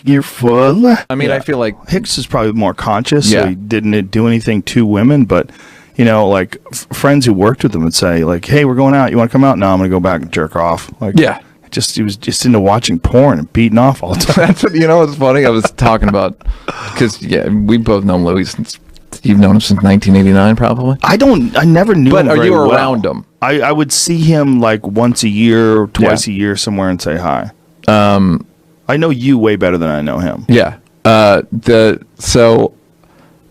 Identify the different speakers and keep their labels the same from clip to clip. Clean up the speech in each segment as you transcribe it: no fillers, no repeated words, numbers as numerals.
Speaker 1: You're full.
Speaker 2: I mean, I feel like
Speaker 1: Hicks is probably more conscious, so he didn't do anything to women, but you know, like friends who worked with him would say, like, "Hey, we're going out. You want to come out?" No, I'm going to go back and jerk off. Like, he was just into watching porn and beating off all the time.
Speaker 2: That's what, you know what's funny? I was talking about, because we both know Louis since, you've known him since 1989, probably.
Speaker 1: I never knew him very well.
Speaker 2: But are you around him?
Speaker 1: I would see him like once a year, or twice a year somewhere and say hi. I know you way better than I know him.
Speaker 2: Yeah. So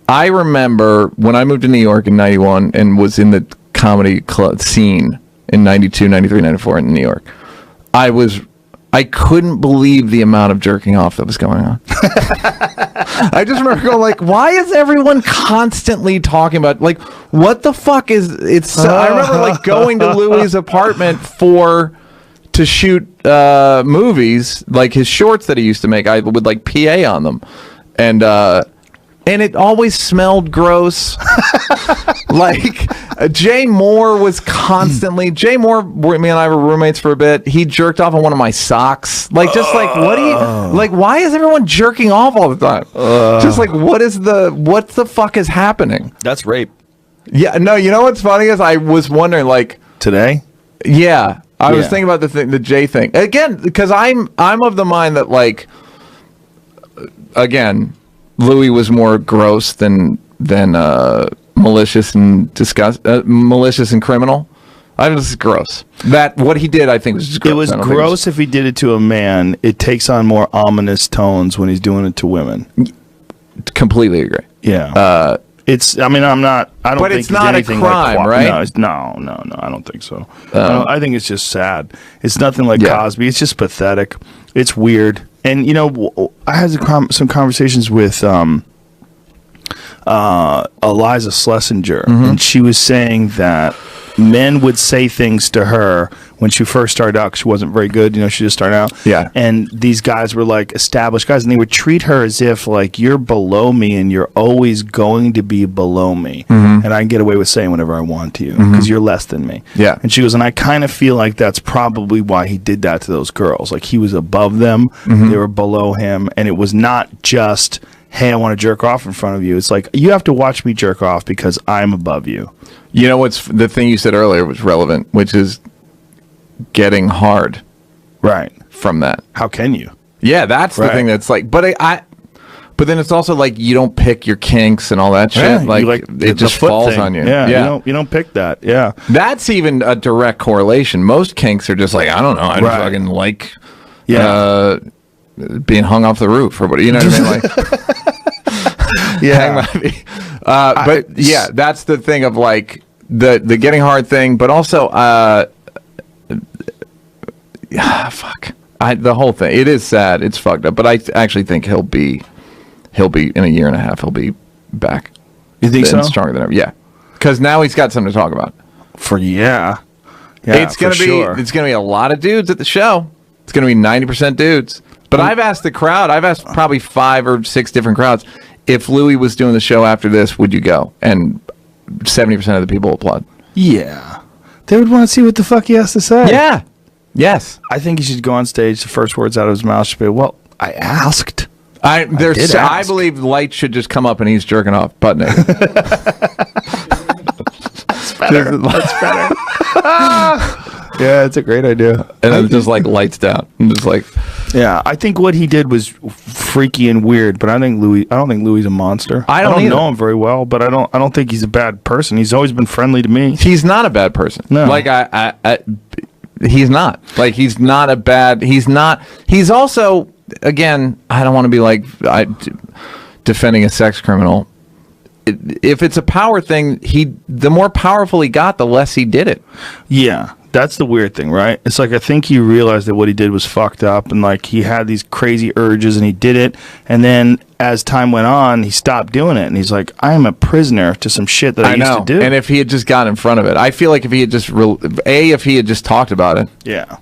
Speaker 2: I remember when I moved to New York in 91 and was in the comedy club scene in 92, 93, 94 in New York. I couldn't believe the amount of jerking off that was going on. I just remember going like, why is everyone constantly talking about, like, what the fuck is it's I remember like going to Louis' apartment to shoot movies, like his shorts that he used to make. I would like PA on them, and it always smelled gross. Like Jay Moore was constantly me and I were roommates for a bit. He jerked off on one of my socks. Like, just like, what do you like? Why is everyone jerking off all the time? Just like, what the fuck is happening?
Speaker 1: That's rape.
Speaker 2: Yeah, no. You know what's funny is I was wondering, like,
Speaker 1: today.
Speaker 2: Yeah. I was thinking about the Jay thing again, because I'm of the mind that, like, again, Louis was more gross than malicious and malicious and criminal. I think this is gross. That what he did, I think, was just gross.
Speaker 1: It was gross if he did it to a man. It takes on more ominous tones when he's doing it to women.
Speaker 2: Completely agree.
Speaker 1: Yeah. It's. I mean, I don't. But think
Speaker 2: it's not
Speaker 1: anything
Speaker 2: a crime,
Speaker 1: like,
Speaker 2: right?
Speaker 1: No. I don't think so. I think it's just sad. It's nothing like Cosby. It's just pathetic. It's weird. And you know, I had some conversations with Eliza Schlesinger, and she was saying that men would say things to her when she first started out, because she wasn't very good. You know, she just started out.
Speaker 2: Yeah.
Speaker 1: And these guys were like established guys, and they would treat her as if like, you're below me and you're always going to be below me. And I can get away with saying whatever I want to you because you're less than me.
Speaker 2: Yeah.
Speaker 1: And she goes, and I kind of feel like that's probably why he did that to those girls. Like, he was above them, they were below him, and it was not just, hey, I want to jerk off in front of you. It's like, you have to watch me jerk off because I'm above you.
Speaker 2: You know what's the thing you said earlier was relevant, which is getting hard.
Speaker 1: Right.
Speaker 2: From that.
Speaker 1: How can you?
Speaker 2: Yeah, that's the thing that's like, but but then it's also like, you don't pick your kinks and all that shit.
Speaker 1: Yeah,
Speaker 2: like it just falls
Speaker 1: thing.
Speaker 2: on you.
Speaker 1: Yeah. You don't pick that. Yeah.
Speaker 2: That's even a direct correlation. Most kinks are just like, I don't know, I just fucking like being hung off the roof or what, you know what I mean? Like, but yeah, that's the thing of like the getting hard thing, but also the whole thing. It is sad. It's fucked up, but I actually think he'll be in a year and a half. He'll be back.
Speaker 1: You think so?
Speaker 2: Stronger than ever. Yeah, because now he's got something to talk about. It's gonna be a lot of dudes at the show. It's gonna be 90% dudes. But I've asked the crowd. I've asked probably 5 or 6 different crowds. If Louis was doing the show after this, would you go? And 70% of the people applaud.
Speaker 1: Yeah. They would want to see what the fuck he has to say.
Speaker 2: Yeah. Yes.
Speaker 1: I think he should go on stage. The first words out of his mouth should be, well, I asked.
Speaker 2: I believe lights should just come up and he's jerking off butt naked.
Speaker 1: That's better. That's better. Yeah, it's a great idea.
Speaker 2: And then just like lights down. And just like,
Speaker 1: yeah, I think what he did was freaky and weird, but I don't think Louis is a monster.
Speaker 2: I don't
Speaker 1: know him very well, but I don't think he's a bad person. He's always been friendly to me.
Speaker 2: He's not a bad person.
Speaker 1: No.
Speaker 2: Like he's not. Like he's not a bad. He's also, again, I don't want to be like defending a sex criminal. If it's a power thing, the more powerful he got, the less he did it.
Speaker 1: Yeah. That's the weird thing, right? It's like, I think he realized that what he did was fucked up, and like he had these crazy urges and he did it, and then as time went on, he stopped doing it, and he's like, I am a prisoner to some shit that I used to do.
Speaker 2: And if he had just got in front of it, I feel like if he had just if he had just talked about it.
Speaker 1: Yeah.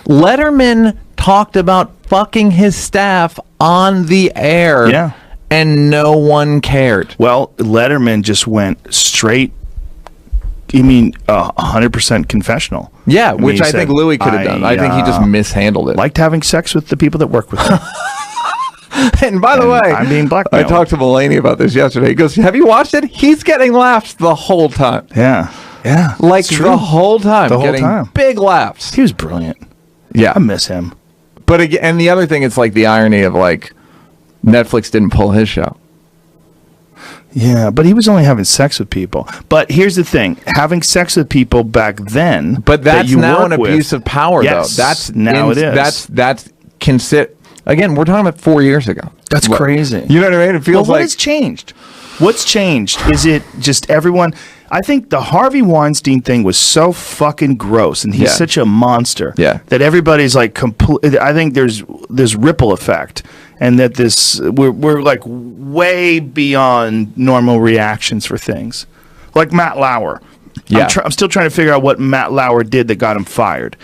Speaker 2: Letterman talked about fucking his staff on the air.
Speaker 1: Yeah.
Speaker 2: And no one cared.
Speaker 1: Well, Letterman just went straight You mean 100% confessional?
Speaker 2: Yeah,
Speaker 1: I mean,
Speaker 2: which
Speaker 1: he
Speaker 2: I think
Speaker 1: said,
Speaker 2: Louis could have done. I think he just mishandled it.
Speaker 1: Liked having sex with the people that work with him.
Speaker 2: And by the way,
Speaker 1: I'm being blackmailed.
Speaker 2: I talked to Mulaney about this yesterday. He goes, "Have you watched it? He's getting laughs the whole time."
Speaker 1: Yeah.
Speaker 2: Like the whole time,
Speaker 1: The whole
Speaker 2: getting
Speaker 1: time.
Speaker 2: big laughs.
Speaker 1: He was brilliant.
Speaker 2: Yeah,
Speaker 1: I miss him.
Speaker 2: but again, and the other thing, it's like the irony of like Netflix didn't pull his show.
Speaker 1: Yeah, but he was only having sex with people. But here's the thing: having sex with people back then,
Speaker 2: But that's now an
Speaker 1: with,
Speaker 2: abuse of power,
Speaker 1: yes,
Speaker 2: though. That's
Speaker 1: now it is.
Speaker 2: That's consider. Again, we're talking about 4 years ago.
Speaker 1: That's crazy.
Speaker 2: You know what I mean? It feels
Speaker 1: what
Speaker 2: like
Speaker 1: has changed? What's changed? Is it just everyone? I think the Harvey Weinstein thing was so fucking gross, and he's such a monster.
Speaker 2: Yeah.
Speaker 1: That everybody's like complete. I think there's this ripple effect, and that we're like way beyond normal reactions for things, like Matt Lauer.
Speaker 2: Yeah.
Speaker 1: I'm still trying to figure out what Matt Lauer did that got him fired.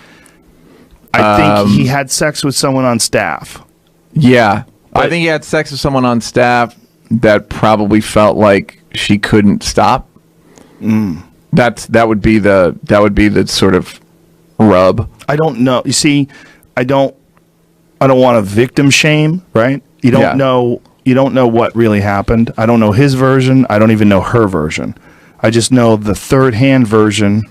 Speaker 1: I think he had sex with someone on staff.
Speaker 2: Yeah.
Speaker 1: But-
Speaker 2: I think he had sex with someone on staff that probably felt like she couldn't stop. That would be the sort of rub.
Speaker 1: I don't know. You see, I don't want to victim shame, right? You don't know what really happened. I don't know his version. I don't even know her version. I just know the third-hand version.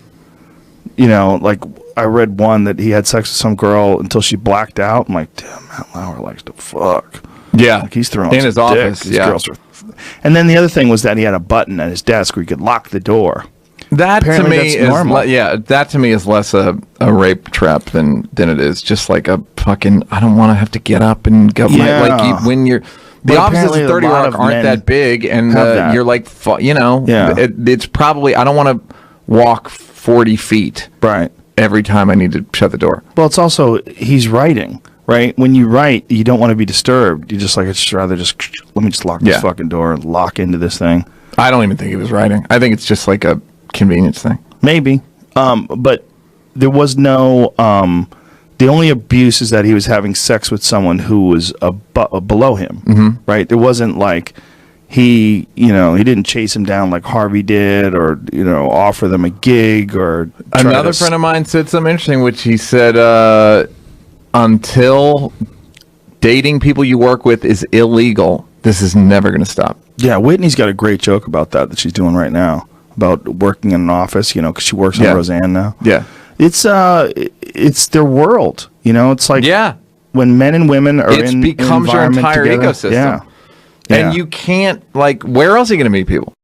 Speaker 1: You know, like I read one that he had sex with some girl until she blacked out. I'm like, damn, Matt Lauer likes to fuck.
Speaker 2: Yeah.
Speaker 1: Like he's throwing
Speaker 2: in
Speaker 1: some
Speaker 2: his office.
Speaker 1: dick. These girls are. And then the other thing was that he had a button at his desk where he could lock the door.
Speaker 2: That
Speaker 1: Apparently
Speaker 2: to me
Speaker 1: that's
Speaker 2: is
Speaker 1: normal.
Speaker 2: that to me is less a rape trap than it is just like a fucking I don't want to have to get up and go when you're the opposites
Speaker 1: apparently
Speaker 2: of
Speaker 1: a
Speaker 2: 30
Speaker 1: lot
Speaker 2: Rock
Speaker 1: of
Speaker 2: aren't
Speaker 1: men
Speaker 2: that big and
Speaker 1: have that.
Speaker 2: you're like
Speaker 1: Yeah.
Speaker 2: it's probably I don't want to walk 40 feet
Speaker 1: Right.
Speaker 2: every time I need to shut the door.
Speaker 1: Well, it's also he's writing, right? When you write, you don't want to be disturbed. You just like it's just rather just let me just lock this fucking door and lock into this thing.
Speaker 2: I don't even think he was writing. I think it's just like a convenience thing.
Speaker 1: Maybe, but there was no. The only abuse is that he was having sex with someone who was below him, right? There wasn't like he didn't chase him down like Harvey did, or offer them a gig or.
Speaker 2: Another friend of mine said something interesting, which he said, until dating people you work with is illegal, this is never going to stop.
Speaker 1: Yeah, Whitney's got a great joke about that she's doing right now about working in an office, because she works on Roseanne now.
Speaker 2: Yeah.
Speaker 1: It's their world, It's like when men and women are
Speaker 2: it becomes your entire ecosystem.
Speaker 1: Yeah.
Speaker 2: And you can't where else are you going to meet people?